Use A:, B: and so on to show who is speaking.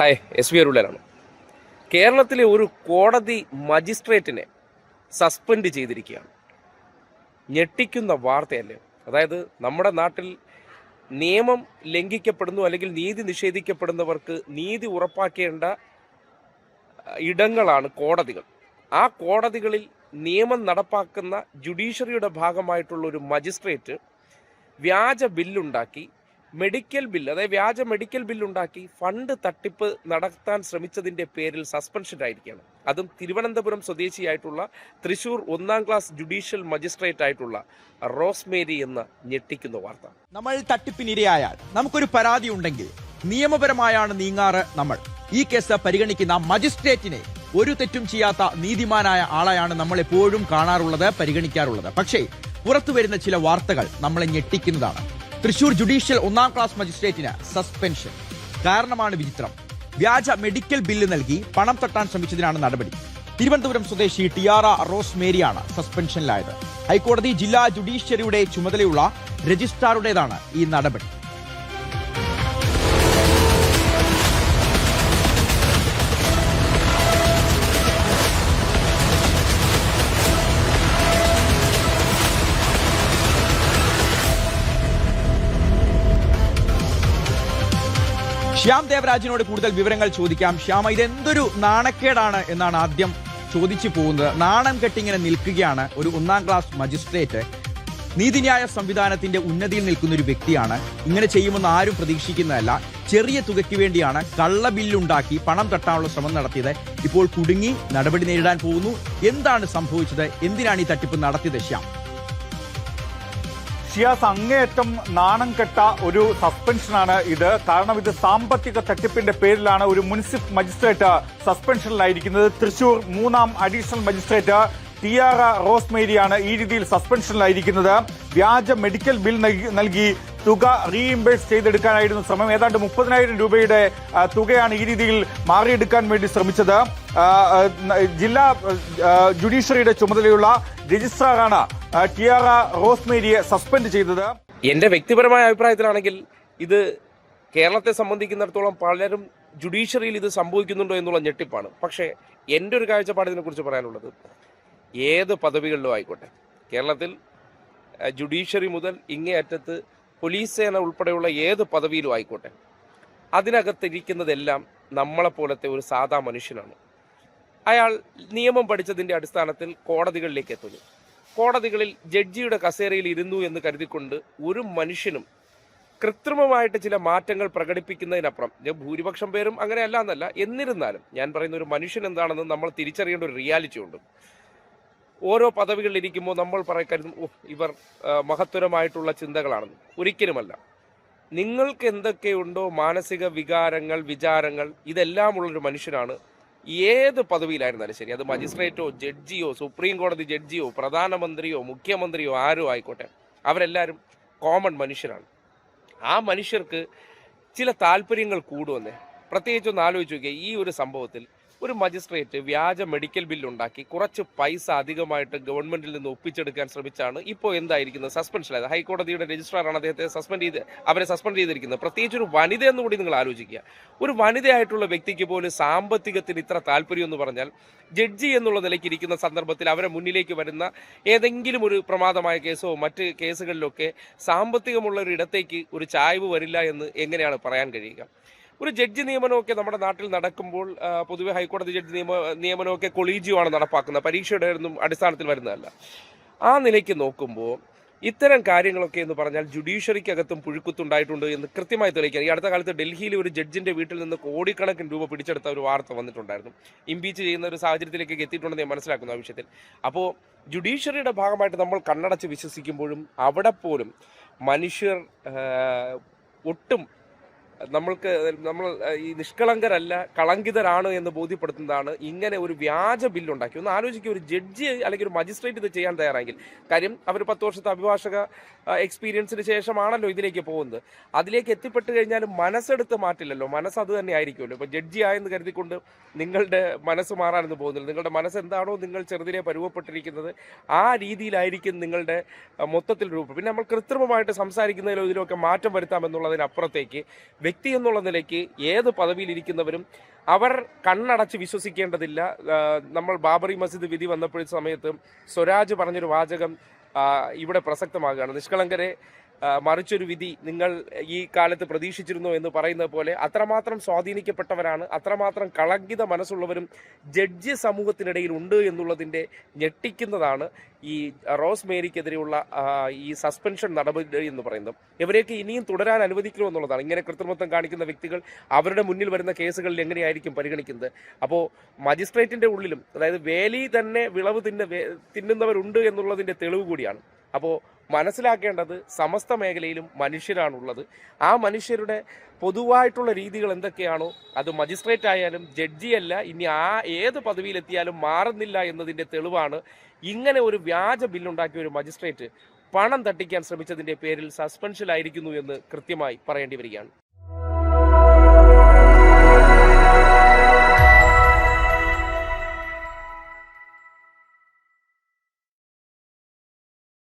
A: Hi, S V അരുളലാണ്. കേരളത്തിലെ ഒരു കോടതി മജിസ്ട്രേറ്റിനെ സസ്പെൻഡ് ചെയ്തിരിക്കുകയാണ്. ഞെട്ടിക്കുന്ന വാർത്തയല്ലേ? അതായത് നമ്മുടെ നാട്ടിൽ നിയമം ലംഘിക്കപ്പെടുന്നു അല്ലെങ്കിൽ നീതി നിഷേധിക്കപ്പെടുന്നവർക്ക് നീതി ഉറപ്പാക്കേണ്ട ഇടങ്ങളാണ് കോടതികൾ. ആ കോടതികളിൽ നിയമം നടപ്പാക്കുന്ന ജുഡീഷ്യറിയുടെ ഭാഗമായിട്ടുള്ള ഒരു മജിസ്ട്രേറ്റ് വ്യാജ ബില്ലുണ്ടാക്കി, മെഡിക്കൽ ബില്ല്, അതായത് വ്യാജ മെഡിക്കൽ ബില്ലുണ്ടാക്കി ഫണ്ട് തട്ടിപ്പ് നടത്താൻ ശ്രമിച്ചതിൻ്റെ പേരിൽ സസ്പെൻഷനായിരിക്കുകയാണ്. അതും തിരുവനന്തപുരം സ്വദേശിയായിട്ടുള്ള തൃശൂർ 1ാം ക്ലാസ് ജുഡീഷ്യൽ മജിസ്ട്രേറ്റ് ആയിട്ടുള്ള റോസ്മേരി എന്ന ഞെട്ടിക്കുന്ന വാർത്ത.
B: നമ്മൾ തട്ടിപ്പിനിരയായാൽ നമുക്കൊരു പരാതി ഉണ്ടെങ്കിൽ നിയമപരമായാണ് നീങ്ങാറ്. നമ്മൾ ഈ കേസ് പരിഗണിക്കുന്ന മജിസ്ട്രേറ്റിനെ ഒരു തെറ്റും ചെയ്യാത്ത നീതിമാനായ ആളെയാണ് നമ്മൾ എപ്പോഴും കാണാറുള്ളത്, പരിഗണിക്കാറുള്ളത്. പക്ഷേ പുറത്തു വരുന്ന ചില വാർത്തകൾ നമ്മളെ ഞെട്ടിക്കുന്നതാണ്. തൃശൂർ ജുഡീഷ്യൽ 1ാം ക്ലാസ് മജിസ്ട്രേറ്റിന് സസ്പെൻഷൻ. കാരണമാണ് വിചിത്രം. വ്യാജ മെഡിക്കൽ ബില്ല് നൽകി പണം തട്ടാൻ ശ്രമിച്ചതിനാണ് നടപടി. തിരുവനന്തപുരം സ്വദേശി ടിയാറ റോസ്മേരിയാണ് സസ്പെൻഷനിലായത്. ഹൈക്കോടതി ജില്ലാ ജുഡീഷ്യറിയുടെ ചുമതലയുള്ള രജിസ്ട്രാറുടേതാണ് ഈ നടപടി. ശ്യാം ദേവരാജിനോട് കൂടുതൽ വിവരങ്ങൾ ചോദിക്കാം. ശ്യാമ, ഇതെന്തൊരു നാണക്കേടാണ് എന്നാണ് ആദ്യം ചോദിച്ചു പോകുന്നത്. നാണം കെട്ടിങ്ങനെ നിൽക്കുകയാണ് ഒരു 1ാം ക്ലാസ് മജിസ്ട്രേറ്റ്. നീതിന്യായ സംവിധാനത്തിന്റെ ഉന്നതിയിൽ നിൽക്കുന്ന ഒരു വ്യക്തിയാണ്. ഇങ്ങനെ ചെയ്യുമെന്ന് ആരും പ്രതീക്ഷിക്കുന്നതല്ല. ചെറിയ തുകയ്ക്ക് വേണ്ടിയാണ് കള്ള ബില്ലുണ്ടാക്കി പണം തട്ടാനുള്ള ശ്രമം നടത്തിയത്. ഇപ്പോൾ കുടുങ്ങി, നടപടി നേരിടാൻ പോകുന്നു. എന്താണ് സംഭവിച്ചത്? എന്തിനാണ് ഈ തട്ടിപ്പ് നടത്തിയത്? ശ്യാം,
C: ഷിയാസ്, അങ്ങേയറ്റം നാണം കെട്ട ഒരു സസ്പെൻഷനാണ് ഇത്. കാരണം ഇത് സാമ്പത്തിക തട്ടിപ്പിന്റെ പേരിലാണ് ഒരു മുനിസിപ്പൽ മജിസ്ട്രേറ്റ് സസ്പെൻഷനിലായിരിക്കുന്നത്. തൃശൂർ 3ാം അഡീഷണൽ മജിസ്ട്രേറ്റ് ടിയാറ റോസ്മേരിയാണ് ഈ രീതിയിൽ സസ്പെൻഷനിലായിരിക്കുന്നത്. വ്യാജ മെഡിക്കൽ ബിൽ നൽകി തുക റീഇംബേഴ്സ് ചെയ്തെടുക്കാനായിരുന്നു ശ്രമം. ഏതാണ്ട് 30,000 രൂപയുടെ തുകയാണ് ഈ രീതിയിൽ മാറിയെടുക്കാൻ വേണ്ടി ശ്രമിച്ചത്. ജില്ലാ ജുഡീഷ്യറിയുടെ ചുമതലയുള്ള രജിസ്ട്രാറാണ് ടിയാറ റോസ്മേരിയെ സസ്പെൻഡ് ചെയ്തത്.
A: എൻ്റെ വ്യക്തിപരമായ അഭിപ്രായത്തിലാണെങ്കിൽ ഇത് കേരളത്തെ സംബന്ധിക്കുന്നിടത്തോളം പലരും ജുഡീഷ്യറിയിൽ ഇത് സംഭവിക്കുന്നുണ്ടോ എന്നുള്ള ഞെട്ടിപ്പാണ്. പക്ഷേ എൻ്റെ ഒരു കാഴ്ചപ്പാട് ഇതിനെക്കുറിച്ച് പറയാനുള്ളത്, ഏത് പദവികളിലും ആയിക്കോട്ടെ, കേരളത്തിൽ ജുഡീഷ്യറി മുതൽ ഇങ്ങേ അറ്റത്ത് പോലീസ് സേന ഉൾപ്പെടെയുള്ള ഏത് പദവിയിലും ആയിക്കോട്ടെ, അതിനകത്തിരിക്കുന്നതെല്ലാം നമ്മളെപ്പോലത്തെ ഒരു സാധാ മനുഷ്യനാണ്. അയാൾ നിയമം പഠിച്ചതിൻ്റെ അടിസ്ഥാനത്തിൽ കോടതികളിലേക്ക് എത്തുന്നു. കോടതികളിൽ ജഡ്ജിയുടെ കസേരയിൽ ഇരുന്നു എന്ന് കരുതിക്കൊണ്ട് ഒരു മനുഷ്യനും കൃത്രിമമായിട്ട് ചില മാറ്റങ്ങൾ പ്രകടിപ്പിക്കുന്നതിനപ്പുറം, ഭൂരിപക്ഷം പേരും അങ്ങനെയല്ല എന്നല്ല, എന്നിരുന്നാലും ഞാൻ പറയുന്ന ഒരു മനുഷ്യൻ എന്താണെന്ന് നമ്മൾ തിരിച്ചറിയേണ്ട ഒരു റിയാലിറ്റി ഉണ്ട്. ഓരോ പദവികളിൽ ഇരിക്കുമ്പോൾ നമ്മൾ കരുതും, ഇവർ മഹത്തരമായിട്ടുള്ള ചിന്തകളാണെന്ന്. ഒരിക്കലുമല്ല. നിങ്ങൾക്ക് എന്തൊക്കെയുണ്ടോ മാനസിക വികാരങ്ങൾ, വിചാരങ്ങൾ, ഇതെല്ലാം ഉള്ളൊരു മനുഷ്യനാണ് ഏത് പദവിയിലായിരുന്നാലും ശരി. അത് മജിസ്ട്രേറ്റോ, ജഡ്ജിയോ, സുപ്രീം കോടതി ജഡ്ജിയോ, പ്രധാനമന്ത്രിയോ, മുഖ്യമന്ത്രിയോ ആരോ ആയിക്കോട്ടെ, അവരെല്ലാവരും കോമൺ മനുഷ്യരാണ്. ആ മനുഷ്യർക്ക് ചില താല്പര്യങ്ങൾ കൂടുവന്നേ. പ്രത്യേകിച്ചൊന്ന് ആലോചിച്ച് നോക്കിയാൽ, ഈ ഒരു സംഭവത്തിൽ ഒരു മജിസ്ട്രേറ്റ് വ്യാജ മെഡിക്കൽ ബില്ലുണ്ടാക്കി കുറച്ച് പൈസ അധികമായിട്ട് ഗവൺമെന്റിൽ നിന്ന് ഒപ്പിച്ചെടുക്കാൻ ശ്രമിച്ചാണ് ഇപ്പോൾ എന്തായിരിക്കുന്നത്, സസ്പെൻഷനായത്. ഹൈക്കോടതിയുടെ രജിസ്ട്രാറാണ് അദ്ദേഹത്തെ അവരെ സസ്പെൻഡ് ചെയ്തിരിക്കുന്നത്. പ്രത്യേകിച്ച് ഒരു വനിത എന്നുകൂടി നിങ്ങൾ ആലോചിക്കുക. ഒരു വനിതയായിട്ടുള്ള വ്യക്തിക്ക് പോലും സാമ്പത്തികത്തിന് ഇത്ര താല്പര്യം എന്ന് പറഞ്ഞാൽ, ജഡ്ജി എന്നുള്ള നിലയ്ക്ക് ഇരിക്കുന്ന സന്ദർഭത്തിൽ അവരെ മുന്നിലേക്ക് വരുന്ന ഏതെങ്കിലും ഒരു പ്രമാദമായ കേസോ മറ്റ് കേസുകളിലൊക്കെ സാമ്പത്തികമുള്ള ഒരു ഇടത്തേക്ക് ഒരു ചായ്വ് വരില്ല എന്ന് എങ്ങനെയാണ് പറയാൻ കഴിയുക? ഒരു ജഡ്ജി നിയമനമൊക്കെ നമ്മുടെ നാട്ടിൽ നടക്കുമ്പോൾ പൊതുവെ ഹൈക്കോടതി ജഡ്ജി നിയമനമൊക്കെ കൊളീജിയോ ആണ് നടപ്പാക്കുന്നത്, പരീക്ഷയുടെ ഒന്നും അടിസ്ഥാനത്തിൽ വരുന്നതല്ല. ആ നിലയ്ക്ക് നോക്കുമ്പോൾ ഇത്തരം കാര്യങ്ങളൊക്കെ എന്ന് പറഞ്ഞാൽ ജുഡീഷ്യറിക്കകത്തും പുഴുക്കുത്തുണ്ടായിട്ടുണ്ട് എന്ന് കൃത്യമായി തെളിയിക്കുക. ഈ അടുത്ത കാലത്ത് ഡൽഹിയിലെ ഒരു ജഡ്ജിന്റെ വീട്ടിൽ നിന്ന് കോടിക്കണക്കിന് രൂപ പിടിച്ചെടുത്ത ഒരു വാർത്ത വന്നിട്ടുണ്ടായിരുന്നു. ഇംപീച്ച് ചെയ്യുന്ന ഒരു സാഹചര്യത്തിലേക്ക് എത്തിയിട്ടുണ്ടെന്ന് ഞാൻ മനസ്സിലാക്കുന്നു ആ വിഷയത്തിൽ. അപ്പോൾ ജുഡീഷ്യറിയുടെ ഭാഗമായിട്ട് നമ്മൾ കണ്ണടച്ച് വിശ്വസിക്കുമ്പോഴും അവിടെ പോലും മനുഷ്യർ ഒട്ടും നമ്മൾ ഈ നിഷ്കളങ്കരല്ല, കളങ്കിതരാണ് എന്ന് ബോധ്യപ്പെടുത്തുന്നതാണ് ഇങ്ങനെ ഒരു വ്യാജ ബില്ലുണ്ടാക്കി. ഒന്ന് ആലോചിക്കുക, ഒരു ജഡ്ജി അല്ലെങ്കിൽ ഒരു മജിസ്ട്രേറ്റ് ഇത് ചെയ്യാൻ തയ്യാറായെങ്കിൽ. കാര്യം അവർ 10 വർഷത്തെ അഭിഭാഷക എക്സ്പീരിയൻസിന് ശേഷമാണല്ലോ ഇതിലേക്ക് പോകുന്നത്. അതിലേക്ക് എത്തിപ്പെട്ട് കഴിഞ്ഞാൽ മനസ്സെടുത്ത് മാറ്റില്ലല്ലോ, മനസ്സ് അത് തന്നെ ആയിരിക്കുമല്ലോ. ഇപ്പൊ ജഡ്ജി ആയെന്ന് കരുതിക്കൊണ്ട് നിങ്ങളുടെ മനസ്സ് മാറാനൊന്നും പോകുന്നില്ല. നിങ്ങളുടെ മനസ്സ് എന്താണോ നിങ്ങൾ ചെറുതിനെ പരുവപ്പെട്ടിരിക്കുന്നത് ആ രീതിയിലായിരിക്കും നിങ്ങളുടെ മൊത്തത്തിൽ രൂപം. പിന്നെ നമ്മൾ കൃത്രിമമായിട്ട് സംസാരിക്കുന്നതിലോ ഇതിലൊക്കെ മാറ്റം വരുത്താമെന്നുള്ളതിനപ്പുറത്തേക്ക് വ്യക്തി എന്നുള്ള നിലയ്ക്ക് ഏത് പദവിയിലിരിക്കുന്നവരും അവർ കണ്ണടച്ച് വിശ്വസിക്കേണ്ടതില്ല. നമ്മൾ ബാബറി മസ്ജിദ് വിധി വന്നപ്പോഴ സമയത്ത് സ്വരാജ് പറഞ്ഞൊരു വാചകം ഇവിടെ പ്രസക്തമാകുകയാണ്. നിഷ്കളങ്കരെ മറിച്ചൊരു വിധി നിങ്ങൾ ഈ കാലത്ത് പ്രതീക്ഷിച്ചിരുന്നോ എന്ന് പറയുന്നത് പോലെ അത്രമാത്രം സ്വാധീനിക്കപ്പെട്ടവരാണ്, അത്രമാത്രം കളങ്കിത മനസ്സുള്ളവരും ജഡ്ജി സമൂഹത്തിനിടയിൽ ഉണ്ട് എന്നുള്ളതിൻ്റെ ഞെട്ടിക്കുന്നതാണ് ഈ റോസ് മേരിക്കെതിരെയുള്ള ഈ സസ്പെൻഷൻ നടപടി എന്ന് പറയുന്നത്. ഇവരെയൊക്കെ ഇനിയും തുടരാൻ അനുവദിക്കുമോ എന്നുള്ളതാണ്. ഇങ്ങനെ കൃത്രിമത്വം കാണിക്കുന്ന വ്യക്തികൾ അവരുടെ മുന്നിൽ വരുന്ന കേസുകളിൽ എങ്ങനെയായിരിക്കും പരിഗണിക്കുന്നത്? അപ്പോൾ മജിസ്ട്രേറ്റിന്റെ ഉള്ളിലും, അതായത് വേലി തന്നെ വിളവ് തിന്നുന്നവരുണ്ട് എന്നുള്ളതിന്റെ തെളിവ് കൂടിയാണ്. അപ്പോൾ മനസ്സിലാക്കേണ്ടത് സമസ്ത മേഖലയിലും മനുഷ്യരാണുള്ളത്. ആ മനുഷ്യരുടെ പൊതുവായിട്ടുള്ള രീതികൾ എന്തൊക്കെയാണോ അത് മജിസ്ട്രേറ്റ് ആയാലും ജഡ്ജിയല്ല ഇനി ഏത് പദവിയിലെത്തിയാലും മാറുന്നില്ല എന്നതിൻ്റെ തെളിവാണ് ഇങ്ങനെ ഒരു വ്യാജ ബില്ലുണ്ടാക്കിയ ഒരു മജിസ്ട്രേറ്റ് പണം തട്ടിക്കാൻ ശ്രമിച്ചതിൻ്റെ പേരിൽ സസ്പെൻഷനിലായിരിക്കുന്നു എന്ന് കൃത്യമായി പറയേണ്ടി വരികയാണ്.